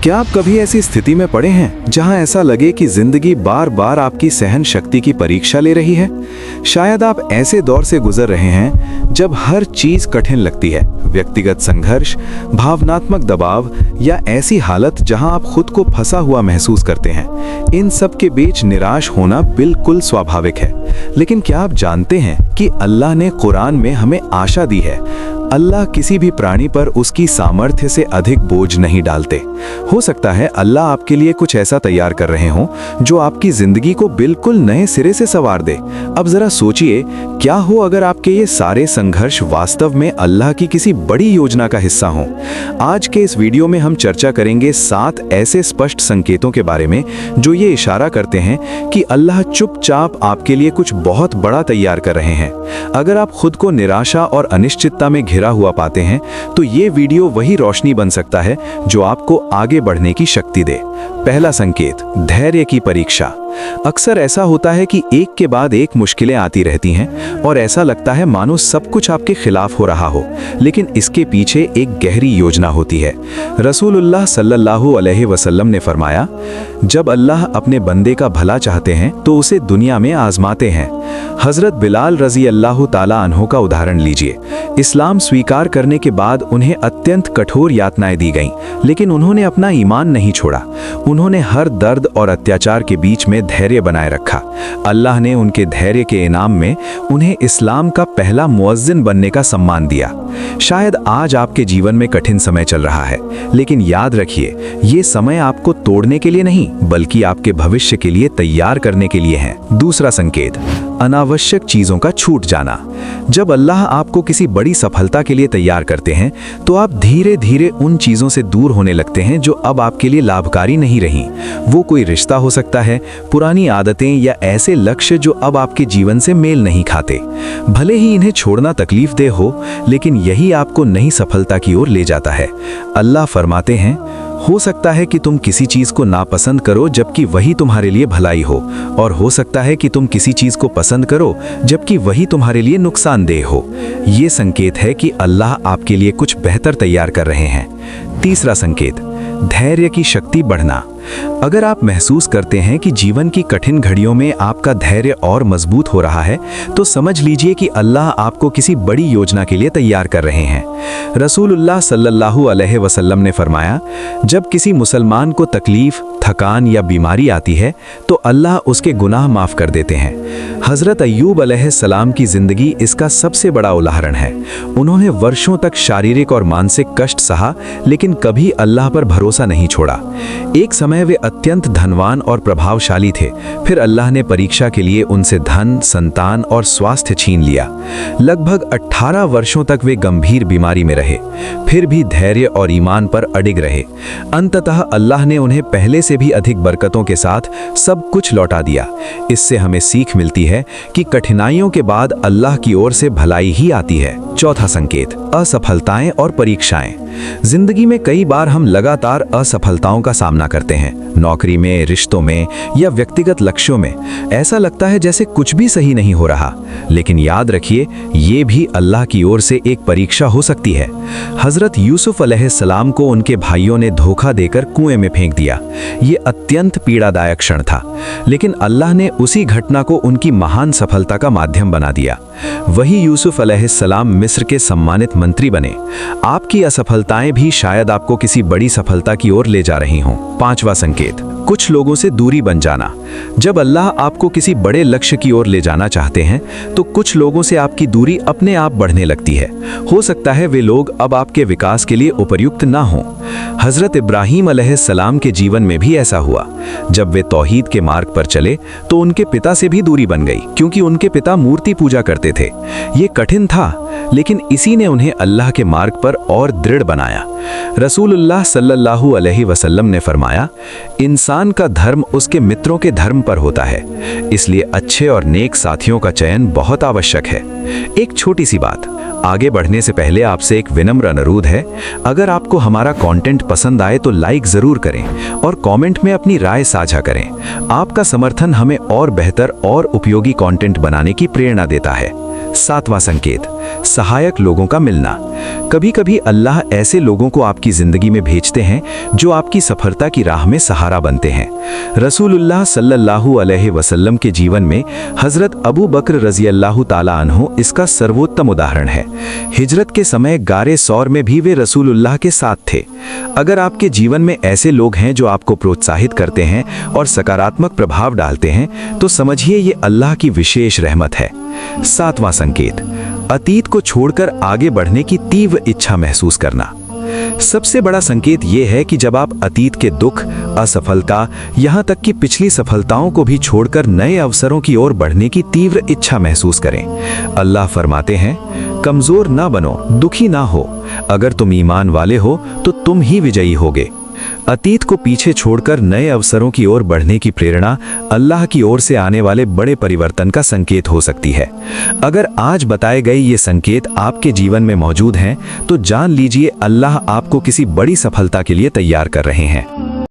क्या आप कभी ऐसी स्थिति में पड़े हैं जहां ऐसा लगे कि जिंदगी बार बार आपकी सहन शक्ति की परीक्षा ले रही है? शायद आप ऐसे दौर से गुजर रहे हैं जब हर चीज कठिन लगती है। व्यक्तिगत संघर्ष, भावनात्मक दबाव या ऐसी हालत जहां आप खुद को फंसा हुआ महसूस करते हैं। इन सब के बीच निराश होना बिल्कुल स्वाभाविक है। लेकिन क्या आप जानते हैं कि अल्लाह ने कुरान में हमें आशा दी है? अल्लाह किसी भी प्राणी पर उसकी सामर्थ्य से अधिक बोझ नहीं डालते। हो सकता है अल्लाह आपके लिए कुछ ऐसा तैयार कर रहे हों जो आपकी जिंदगी को बिल्कुल नए सिरे से संवार दे। अब जरा सोचिए, क्या हो अगर आपके ये सारे संघर्ष वास्तव में अल्लाह की किसी बड़ी योजना का हिस्सा हों। आज के इस वीडियो में हम चर्चा करेंगे 7 ऐसे स्पष्ट संकेतों के बारे में जो ये इशारा करते हैं कि अल्लाह चुपचाप आपके लिए कुछ बहुत बड़ा तैयार कर रहे हैं। अगर आप खुद को निराशा और अनिश्चितता में घिरा हुआ पाते हैं तो ये वीडियो वही रोशनी बन सकता है जो आपको आगे बढ़ने की शक्ति दे। पहला संकेत, धैर्य की परीक्षा। अक्सर ऐसा होता है कि एक के बाद एक मुश्किलें आती रहती हैं और ऐसा लगता है मानो सब कुछ आपके खिलाफ हो रहा हो, लेकिन इसके पीछे एक गहरी योजना होती है। रसूलुल्लाह सल्लल्लाहु अलैहि वसल्लम ने फरमाया, जब अल्लाह अपने बंदे का भला चाहते हैं तो उसे दुनिया में आजमाते हैं। हजरत बिलाल रजी अल्लाह ताला अन्हो का उदाहरण लीजिए। इस्लाम स्वीकार करने के बाद उन्हें अत्यंत कठोर यातनाएं दी गईं, लेकिन उन्होंने अपना ईमान नहीं छोड़ा। उन्होंने हर दर्द और अत्याचार के बीच में धैर्य बनाए रखा। अल्लाह ने उनके धैर्य के इनाम में उन्हें इस्लाम का पहला मुअज्जिन बनने का सम्मान दिया। शायद आज आपके जीवन में कठिन समय चल रहा है, लेकिन याद रखिए, ये समय आपको तोड़ने के लिए नहीं बल्कि आपके भविष्य के लिए तैयार करने के लिए है। दूसरा संकेत, अनावश्यक चीजों का छूट जाना। जब अल्लाह आपको किसी बड़ी सफलता के लिए तैयार करते हैं तो आप धीरे धीरे उन चीजों से दूर होने लगते हैं जो अब आपके लिए लाभकारी नहीं रही। वो कोई रिश्ता हो सकता है, पुरानी आदतें या ऐसे लक्ष्य जो अब आपके जीवन से मेल नहीं खाते। भले ही इन्हें छोड़ना तकलीफदेह हो, लेकिन यही आपको नई सफलता की ओर ले जाता है। अल्लाह फरमाते हैं, हो सकता है कि तुम किसी चीज को नापसंद करो जबकि वही तुम्हारे लिए भलाई हो, और हो सकता है कि तुम किसी चीज को पसंद करो जबकि वही तुम्हारे लिए नुकसानदेह हो। ये संकेत है कि अल्लाह आपके लिए कुछ बेहतर तैयार कर रहे हैं। तीसरा संकेत, धैर्य की शक्ति बढ़ना। अगर आप महसूस करते हैं कि जीवन की कठिन घड़ियों में आपका धैर्य और मजबूत हो रहा है तो समझ लीजिए कि अल्लाह आपको किसी बड़ी योजना के लिए तैयार कर रहे हैं। रसूलुल्लाह सल्लल्लाहु अलैहि वसल्लम ने फरमाया, जब किसी मुसलमान को तकलीफ, थकान या बीमारी आती है तो अल्लाह उसके गुनाह माफ कर देते हैं। हजरत अय्यूब अलैहिस्सलाम की जिंदगी इसका सबसे बड़ा उदाहरण है। उन्होंने वर्षों तक शारीरिक और मानसिक कष्ट सहा, लेकिन कभी अल्लाह पर भरोसा नहीं छोड़ा। एक समय वे अत्यंत धनवान और प्रभावशाली थे, फिर अल्लाह ने परीक्षा के लिए उनसे धन, संतान और स्वास्थ्य छीन लिया। लगभग 18 वर्षों तक वे गंभीर बीमारी में रहे, फिर भी धैर्य और ईमान पर अडिग रहे। अंततः अल्लाह ने उन्हें पहले से भी अधिक बरकतों के साथ सब कुछ लौटा दिया। इससे हमें सीख मिलती है कि कठिनाइयों के बाद अल्लाह की ओर से भलाई ही आती है। चौथा संकेत, असफलताएं और परीक्षाएं। जिंदगी में कई बार हम लगातार असफलताओं का सामना करते हैं, नौकरी में, रिश्तों में या व्यक्तिगत लक्ष्यों में। ऐसा लगता है जैसे कुछ भी सही नहीं हो रहा, लेकिन याद रखिए, ये भी अल्लाह की ओर से एक परीक्षा हो सकती है। हजरत यूसुफ अलैहिस्सलाम को उनके भाइयों ने धोखा देकर कुएं में फेंक दिया। ये अत्यंत पीड़ादायक क्षण था, लेकिन अल्लाह ने उसी घटना को उनकी महान सफलता का माध्यम बना दिया। वही यूसुफ अलैहिस्सलाम मिस्र के सम्मानित मंत्री बने। आपकी असफलताएं भी शायद आपको किसी बड़ी सफलता की ओर ले जा रही हों। पांचवा संकेत, कुछ लोगों से दूरी बन जाना। जब अल्लाह आपको किसी बड़े लक्ष्य की ओर ले जाना चाहते हैं तो कुछ लोगों से आपकी दूरी अपने आप बढ़ने लगती है। हो सकता है वे लोग अब आपके विकास के लिए उपयुक्त ना हों। हजरत इब्राहीम अलैहिस्सलाम के जीवन में भी ऐसा हुआ। जब वे तौहीद के मार्ग पर चले तो उनके पिता से भी दूरी बन गई, क्योंकि उनके पिता मूर्ति पूजा करते थे। ये कठिन था, लेकिन इसी ने उन्हें अल्लाह के मार्ग पर और दृढ़ बनाया। रसूलुल्लाह सल्लल्लाहु अलैहि वसल्लम ने फरमाया, इंसान का धर्म उसके मित्रों के धर्म पर होता है, इसलिए अच्छे और नेक साथियों का चयन बहुत आवश्यक है। एक छोटी सी बात, आगे बढ़ने से पहले आपसे एक विनम्र अनुरोध है, अगर आपको हमारा कंटेंट पसंद आए तो लाइक जरूर करें और कमेंट में अपनी राय साझा करें। आपका समर्थन हमें और बेहतर और उपयोगी कंटेंट बनाने की प्रेरणा देता है। सातवां संकेत, सहायक लोगों का मिलना। कभी कभी अल्लाह ऐसे लोगों को आपकी जिंदगी में भेजते हैं जो आपकी सफलता की राह में सहारा बनते हैं। रसूलुल्लाह सल्लल्लाहु अलैहि वसल्लम के जीवन में हजरत अबू बकर रजी अल्लाह ताला अन्हु इसका सर्वोत्तम उदाहरण है। हिजरत के समय गारे सौर में भी वे रसूलुल्लाह के साथ थे। अगर आपके जीवन में ऐसे लोग हैं जो आपको प्रोत्साहित करते हैं और सकारात्मक प्रभाव डालते हैं, तो समझिए ये अल्लाह की विशेष रहमत है। 7वां संकेत, अतीत को छोड़कर आगे बढ़ने की तीव्र इच्छा महसूस करना। सबसे बड़ा संकेत यह है कि जब आप अतीत के दुख, असफलता, यहाँ तक कि पिछली सफलताओं को भी छोड़कर नए अवसरों की ओर बढ़ने की तीव्र इच्छा महसूस करें। अल्लाह फरमाते हैं, कमजोर ना बनो, दुखी ना हो, अगर तुम ईमान वाले हो तो तुम ही विजयी होगे। अतीत को पीछे छोड़कर नए अवसरों की ओर बढ़ने की प्रेरणा अल्लाह की ओर से आने वाले बड़े परिवर्तन का संकेत हो सकती है। अगर आज बताए गए ये संकेत आपके जीवन में मौजूद हैं, तो जान लीजिए अल्लाह आपको किसी बड़ी सफलता के लिए तैयार कर रहे हैं।